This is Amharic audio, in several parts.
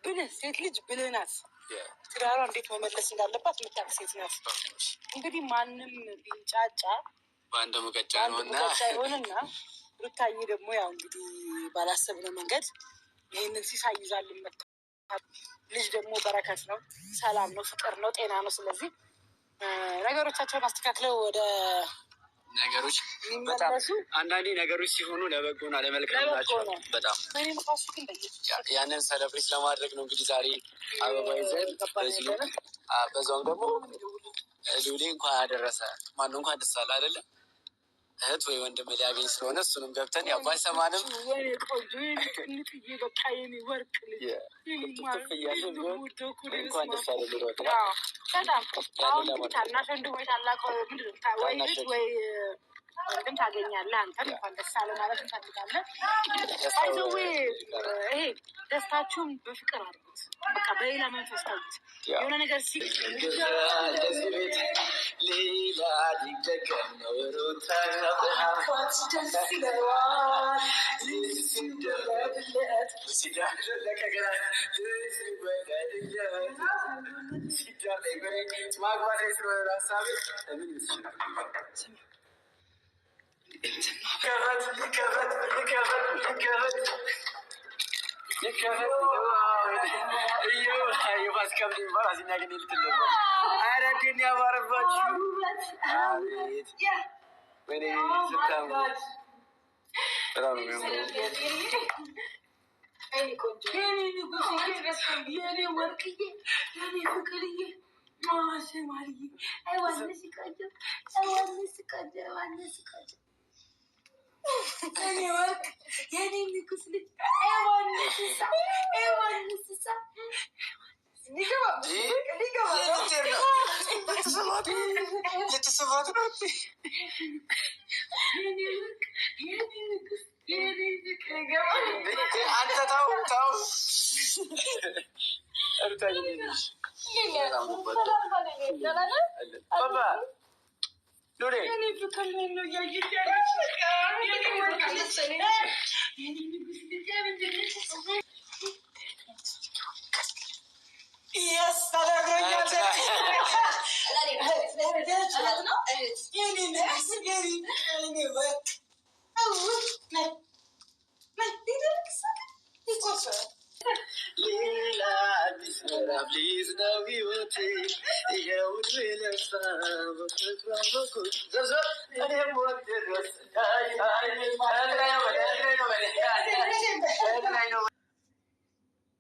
ብልህ ሴት ልጅ ብልህ ናት። ትዳሯ እንዴት መመለስ እንዳለባት የምታውቅ ሴት ናት። እንግዲህ ማንም ቢንጫጫ በአንድ ሙቀጫ ይሆንና ሩታዬ ደግሞ ያው እንግዲህ ባላሰብነው መንገድ ይህንን ሲሳይ ይዛልን መጣ። ልጅ ደግሞ በረከት ነው፣ ሰላም ነው፣ ፍቅር ነው፣ ጤና ነው። ስለዚህ ነገሮቻቸውን አስተካክለው ወደ ነገሮች በጣም አንዳንዴ ነገሮች ሲሆኑ ለበጎና ለመልካም ናቸው። በጣም ያንን ሰለብሬት ለማድረግ ነው እንግዲህ ዛሬ አበባ ይዘን በዛውም ደግሞ ሉሌ እንኳን አደረሰ ማነው እንኳን ደስ አለ አይደለም እህት ወይ ወንድም ሊያገኝ ስለሆነ እሱንም ገብተን ያው ባይሰማንም እንኳን ደስ አለ ብሎት ታናሽ ወንድም ወይ ታላቅ ወይ ወንድም ታገኛለህ። አንተም እንኳን ደስ አለ ማለት እንፈልጋለን። ባይዘዌ ይሄ ደስታችሁን በፍቅር አድርጉት። በቃ በሌላ መንፈስ ታዩት። የሆነ ነገር ሌላ ሊደገም ነው ሩታ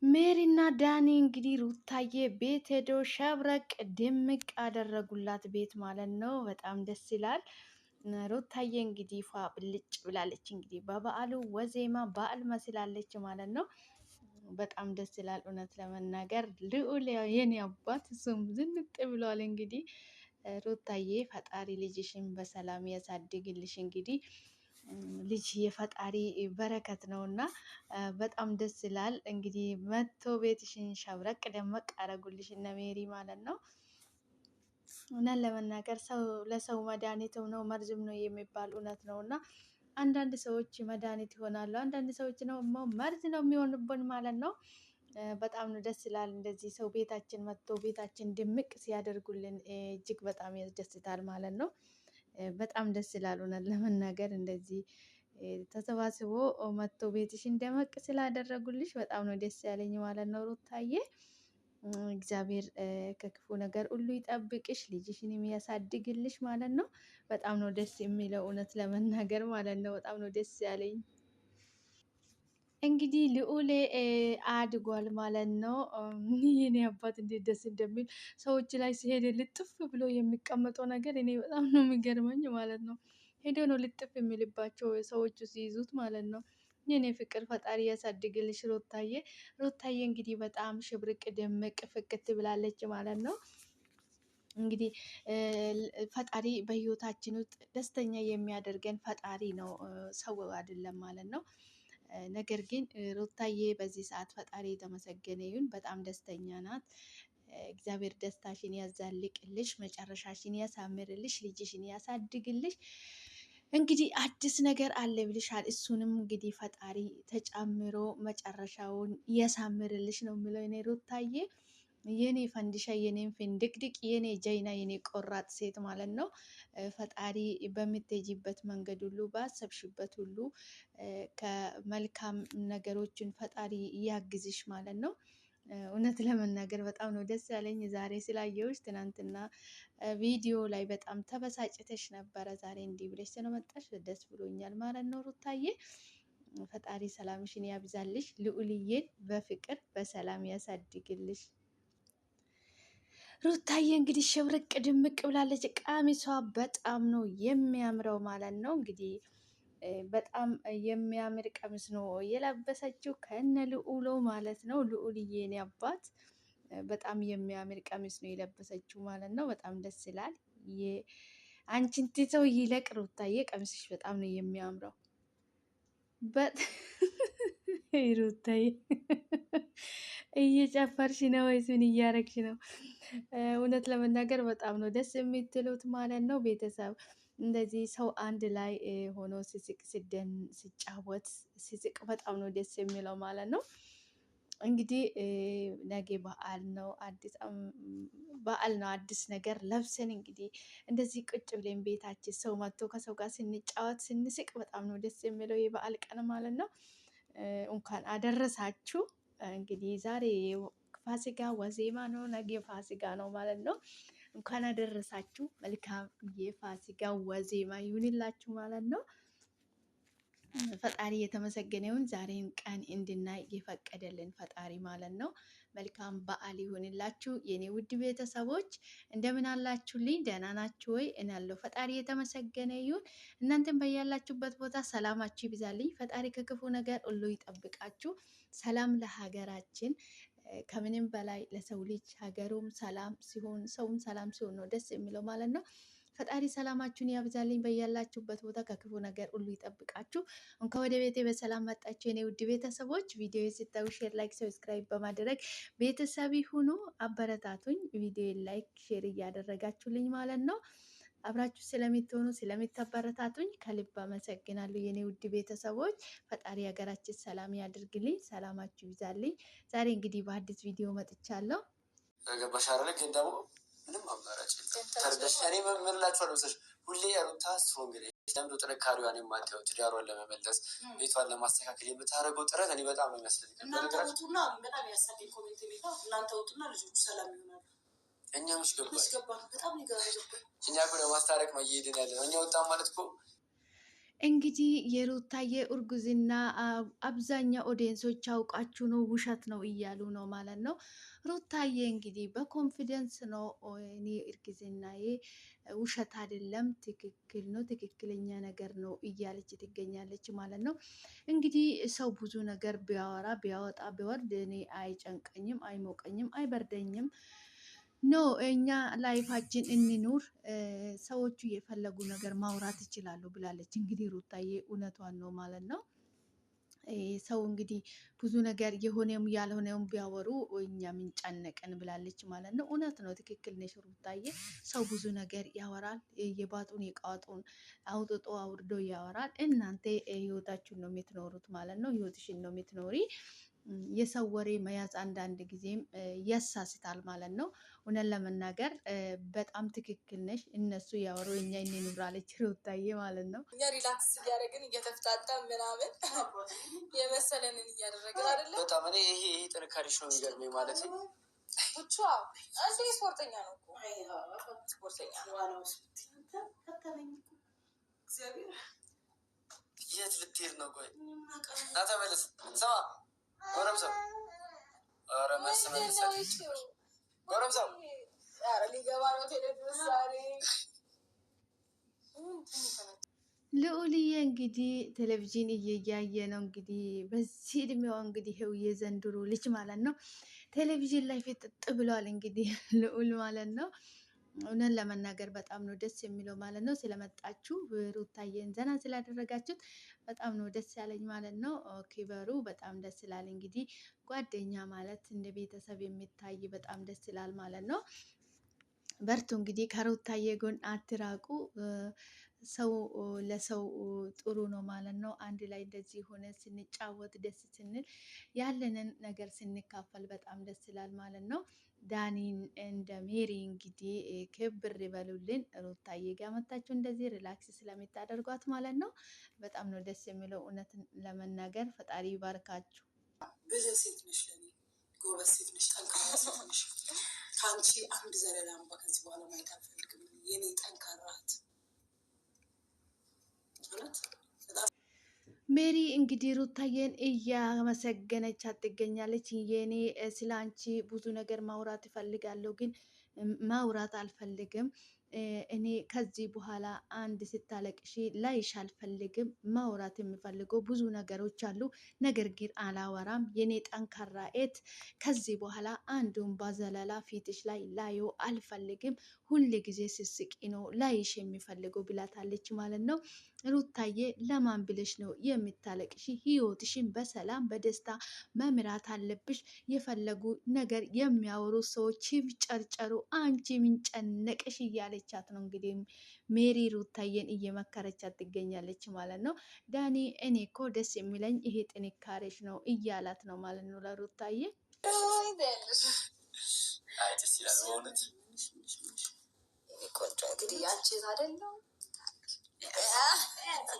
ሜሪና ዳኒ እንግዲህ ሩታዬ ቤት ሄዶ ሸብረቅ ድምቅ አደረጉላት ቤት ማለት ነው። በጣም ደስ ይላል። ሩታዬ እንግዲህ ፏ ብልጭ ብላለች። እንግዲህ በበዓሉ ወዜማ በዓል መስላለች ማለት ነው። በጣም ደስ ይላል። እውነት ለመናገር ልዑል የኔ አባት እሱም ዝንጥ ብሏል። እንግዲህ ሩታዬ ፈጣሪ ልጅሽን በሰላም ያሳድግልሽ። እንግዲህ ልጅ የፈጣሪ በረከት ነው እና በጣም ደስ ይላል። እንግዲህ መቶ ቤትሽን ሸብረቅ ደመቅ አረጉልሽ እነ ሜሪ ማለት ነው። እውነት ለመናገር ሰው ለሰው መድኃኒትም ነው መርዝም ነው የሚባል እውነት ነው እና አንዳንድ ሰዎች መድኃኒት ይሆናሉ፣ አንዳንድ ሰዎች ነው መርዝ ነው የሚሆንብን ማለት ነው። በጣም ነው ደስ ይላል። እንደዚህ ሰው ቤታችን መጥቶ ቤታችን ድምቅ ሲያደርጉልን እጅግ በጣም ያስደስታል ማለት ነው። በጣም ደስ ይላል። እውነት ለመናገር እንደዚህ ተሰባስቦ መጥቶ ቤትሽን ደመቅ ስላደረጉልሽ በጣም ነው ደስ ያለኝ ማለት ነው። ሩታዬ እግዚአብሔር ከክፉ ነገር ሁሉ ይጠብቅሽ፣ ልጅሽን የሚያሳድግልሽ ማለት ነው። በጣም ነው ደስ የሚለው እውነት ለመናገር ማለት ነው። በጣም ነው ደስ ያለኝ። እንግዲህ ልዑሌ አድጓል ማለት ነው። የኔ አባት እንዴት ደስ እንደሚል ሰዎች ላይ ሲሄድ ልጥፍ ብሎ የሚቀመጠው ነገር እኔ በጣም ነው የሚገርመኝ ማለት ነው። ሄዶ ነው ልጥፍ የሚልባቸው ሰዎቹ ሲይዙት ማለት ነው። የኔ ፍቅር ፈጣሪ ያሳድግልሽ ሩታዬ። ሩታዬ እንግዲህ በጣም ሽብርቅ ድምቅ ፍክት ብላለች ማለት ነው። እንግዲህ ፈጣሪ በህይወታችን ውስጥ ደስተኛ የሚያደርገን ፈጣሪ ነው፣ ሰው አይደለም ማለት ነው። ነገር ግን ሩታዬ በዚህ ሰዓት ፈጣሪ የተመሰገነ ይሁን፣ በጣም ደስተኛ ናት። እግዚአብሔር ደስታሽን ያዛልቅልሽ፣ መጨረሻሽን ያሳምርልሽ፣ ልጅሽን ያሳድግልሽ። እንግዲህ አዲስ ነገር አለ ብልሻል። እሱንም እንግዲህ ፈጣሪ ተጨምሮ መጨረሻውን እያሳምርልሽ ነው የምለው እኔ ሩታዬ፣ የኔ ፈንዲሻ፣ የኔ ፍንድቅድቅ፣ የኔ ጀይና፣ የኔ ቆራጥ ሴት ማለት ነው። ፈጣሪ በምትሄጂበት መንገድ ሁሉ ባሰብሽበት ሁሉ ከመልካም ነገሮችን ፈጣሪ እያግዝሽ ማለት ነው። እውነት ለመናገር በጣም ነው ደስ ያለኝ ዛሬ ስላየሁሽ። ትናንትና ቪዲዮ ላይ በጣም ተበሳጭተሽ ነበረ። ዛሬ እንዲህ ብለሽ ስለመጣሽ ደስ ብሎኛል ማለት ነው ሩታዬ። ፈጣሪ ሰላምሽን ያብዛልሽ፣ ልዑልዬን በፍቅር በሰላም ያሳድግልሽ። ሩታዬ እንግዲህ ሽብርቅ ድምቅ ብላለች። ቀሚሷ በጣም ነው የሚያምረው ማለት ነው። እንግዲህ በጣም የሚያምር ቀሚስ ነው የለበሰችው ከነ ልዑሉ ማለት ነው። ልዑልዬ የኔ አባት በጣም የሚያምር ቀሚስ ነው የለበሰችው ማለት ነው። በጣም ደስ ይላል። አንቺን ትተው ይለቅ ሩታዬ፣ ቀሚስሽ በጣም ነው የሚያምረው። ሩታዬ እየጨፈርሽ ነው ወይስ ምን እያረግሽ ነው? እውነት ለመናገር በጣም ነው ደስ የምትሉት ማለት ነው። ቤተሰብ እንደዚህ ሰው አንድ ላይ ሆኖ ሲስቅ፣ ሲጫወት፣ ሲስቅ በጣም ነው ደስ የሚለው ማለት ነው። እንግዲህ ነገ በዓል ነው፣ አዲስ ነገር ለብሰን እንግዲህ እንደዚህ ቁጭ ብለን ቤታችን ሰው መጥቶ ከሰው ጋር ስንጫወት ስንስቅ በጣም ነው ደስ የሚለው የበዓል ቀን ማለት ነው። እንኳን አደረሳችሁ። እንግዲህ ዛሬ ፋሲካ ወዜማ ነው፣ ነገ ፋሲካ ነው ማለት ነው። እንኳን አደረሳችሁ። መልካም የፋሲካ ወዜማ ይሁንላችሁ ማለት ነው። ፈጣሪ የተመሰገነውን ዛሬን ቀን እንድናይ የፈቀደልን ፈጣሪ ማለት ነው። መልካም በዓል ይሁንላችሁ የኔ ውድ ቤተሰቦች፣ እንደምን አላችሁልኝ? ደህና ናችሁ ወይ? እኔ ያለው ፈጣሪ የተመሰገነ ይሁን። እናንተም በያላችሁበት ቦታ ሰላማችሁ ይብዛልኝ። ፈጣሪ ከክፉ ነገር ሁሉ ይጠብቃችሁ። ሰላም ለሀገራችን። ከምንም በላይ ለሰው ልጅ ሀገሩም ሰላም ሲሆን ሰውም ሰላም ሲሆን ነው ደስ የሚለው ማለት ነው። ፈጣሪ ሰላማችሁን ያብዛልኝ። በያላችሁበት ቦታ ከክፉ ነገር ሁሉ ይጠብቃችሁ። እንኳን ወደ ቤቴ በሰላም መጣችሁ የኔ ውድ ቤተሰቦች። ቪዲዮ ስታዩ ሼር፣ ላይክ፣ ሰብስክራይብ በማድረግ ቤተሰብ ሁኑ። አበረታቱኝ። ቪዲዮ ላይክ፣ ሼር እያደረጋችሁልኝ ማለት ነው። አብራችሁ ስለምትሆኑ ስለምታበረታቱኝ ከልብ አመሰግናለሁ የኔ ውድ ቤተሰቦች። ፈጣሪ ሀገራችን ሰላም ያድርግልኝ። ሰላማችሁ ይዛልኝ። ዛሬ እንግዲህ በአዲስ ቪዲዮ መጥቻለሁ። ገባሽ አይደለ? ግን ደግሞ ምንም አማራጭ ተርደሽ እኔ ምን እላችኋለሁ መሰለሽ፣ ሁሌ ሩታ ስትሮንግ ነች። ለምዶ ጥንካሬዋን የማታየው ትዳሯን ለመመለስ ቤቷን ለማስተካከል የምታደርገው ጥረት እኔ በጣም ነው የሚያስፈልግ። እናንተ ውጡና በጣም ያሳደኝ ኮሜንት ቤታ እናንተ ውጡና ልጆቹ ሰላም ይሆናሉ። እኛ ምስ ገባ በጣም ይገባ። እኛ እኮ ለማስታረቅ ነው እየሄድን ያለ ነው። እኛ ወጣን ማለት እኮ እንግዲህ የሩታዬ እርጉዝና አብዛኛው ኦዲየንሶች አውቃችሁ ነው ውሸት ነው እያሉ ነው ማለት ነው። ሩታዬ እንግዲህ በኮንፊደንስ ነው እኔ እርግዝናዬ ውሸት አይደለም ትክክል ነው፣ ትክክለኛ ነገር ነው እያለች ትገኛለች ማለት ነው። እንግዲህ ሰው ብዙ ነገር ቢያወራ ቢያወጣ ቢወርድ እኔ አይጨንቀኝም፣ አይሞቀኝም፣ አይበርደኝም። ኖ እኛ ላይፋችን እንኑር፣ ሰዎቹ የፈለጉ ነገር ማውራት ይችላሉ ብላለች። እንግዲህ ሩታዬ እውነቷን ነው ማለት ነው። ሰው እንግዲህ ብዙ ነገር የሆነም ያልሆነም ቢያወሩ እኛ ምን ጨነቀን ብላለች ማለት ነው። እውነት ነው፣ ትክክል ነሽ ሩታዬ። ሰው ብዙ ነገር ያወራል፣ የባጡን የቃጡን አውጥቶ አውርዶ ያወራል። እናንተ ህይወታችሁን ነው የምትኖሩት ማለት ነው። ህይወትሽን ነው የምትኖሪ። የሰው ወሬ መያዝ አንዳንድ ጊዜም ያሳስታል ማለት ነው። እውነት ለመናገር በጣም ትክክል ነሽ። እነሱ ያወሩ እኛ እንኑራለች ሩታዬ ማለት ነው። እኛ ሪላክስ እያደረግን እየተፍታታ ምናምን የመሰለንን እያደረግን አይደለም። በጣም እኔ ይሄ ጥንካሬሽ ነው የሚገርመኝ ማለት ነው። ብቻ አንቺ ስፖርተኛ ነው እኮ ስፖርተኛ የት ልትሄድ ነው? ቆይ ና ተመለስ። ስማ ጎረምሳው፣ ኧረ መልስ መልሰ ጎረምሳው ሊገባ ነው ቴሌቪዥን ዛሬ። ልዑልዬ እንግዲህ ቴሌቪዥን እየያየ ነው እንግዲህ በዚህ እድሜዋ እንግዲህ ይኸው የዘንድሮ ልጅ ማለት ነው ቴሌቪዥን ላይ ፍጥጥ ብሏል እንግዲህ ልዑል ማለት ነው። እውነት ለመናገር በጣም ነው ደስ የሚለው ማለት ነው። ስለመጣችሁ ሩታዬን ዘና ስላደረጋችሁት በጣም ነው ደስ ያለኝ ማለት ነው። ኪበሩ በጣም ደስ ይላል። እንግዲህ ጓደኛ ማለት እንደ ቤተሰብ የሚታይ በጣም ደስ ይላል ማለት ነው። በርቱ እንግዲህ ከሩታዬ ጎን አትራቁ። ሰው ለሰው ጥሩ ነው ማለት ነው። አንድ ላይ እንደዚህ ሆነ ስንጫወት ደስ ስንል ያለንን ነገር ስንካፈል በጣም ደስ ይላል ማለት ነው። ዳኒን እንደ ሜሪ እንግዲህ ክብር ይበሉልን። ሩታዬ ጋር መታችሁ እንደዚህ ሪላክስ ስለምታደርጓት ማለት ነው። በጣም ነው ደስ የሚለው እውነትን ለመናገር ፈጣሪ ይባርካችሁ። ብልህ ሴት ነሽ፣ ለኔ ጎበዝ ሴት ነሽ፣ ጠንካራ ሴት ነሽ። ከአንቺ አንድ ዘለላ እንኳ ከዚህ በኋላ ማየት አልፈልግም። የኔ ጠንካራት ሜሪ እንግዲህ ሩታዬን እያመሰገነቻት ትገኛለች። የኔ ስለ አንቺ ብዙ ነገር ማውራት እፈልጋለሁ፣ ግን ማውራት አልፈልግም። እኔ ከዚህ በኋላ አንድ ስታለቅሺ ላይሽ አልፈልግም። ማውራት የሚፈልገው ብዙ ነገሮች አሉ፣ ነገር ግን አላወራም። የኔ ጠንካራ ኤት ከዚህ በኋላ አንዱን ባዘለላ ፊትሽ ላይ ላዩ አልፈልግም። ሁል ጊዜ ስስቂ ነው ላይሽ የሚፈልገው ብላታለች ማለት ነው። ሩታዬ ለማን ብለሽ ነው የምታለቅሽ? ህይወትሽን በሰላም በደስታ መምራት አለብሽ። የፈለጉ ነገር የሚያወሩ ሰዎች ይጨርጨሩ፣ አንቺ ምን ጨነቀሽ እያለቻት ነው እንግዲህ ሜሪ ሩታዬን እየመከረቻት ትገኛለች ማለት ነው። ዳኒ እኔ እኮ ደስ የሚለኝ ይሄ ጥንካሬሽ ነው እያላት ነው ማለት ነው ለሩታዬ። ቆንጆ እንግዲህ አንቺ አይደለም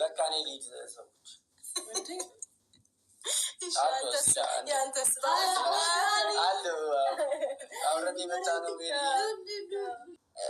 በቃ እኔ ልሂድ ሰዎች አብረን የመጣ ነው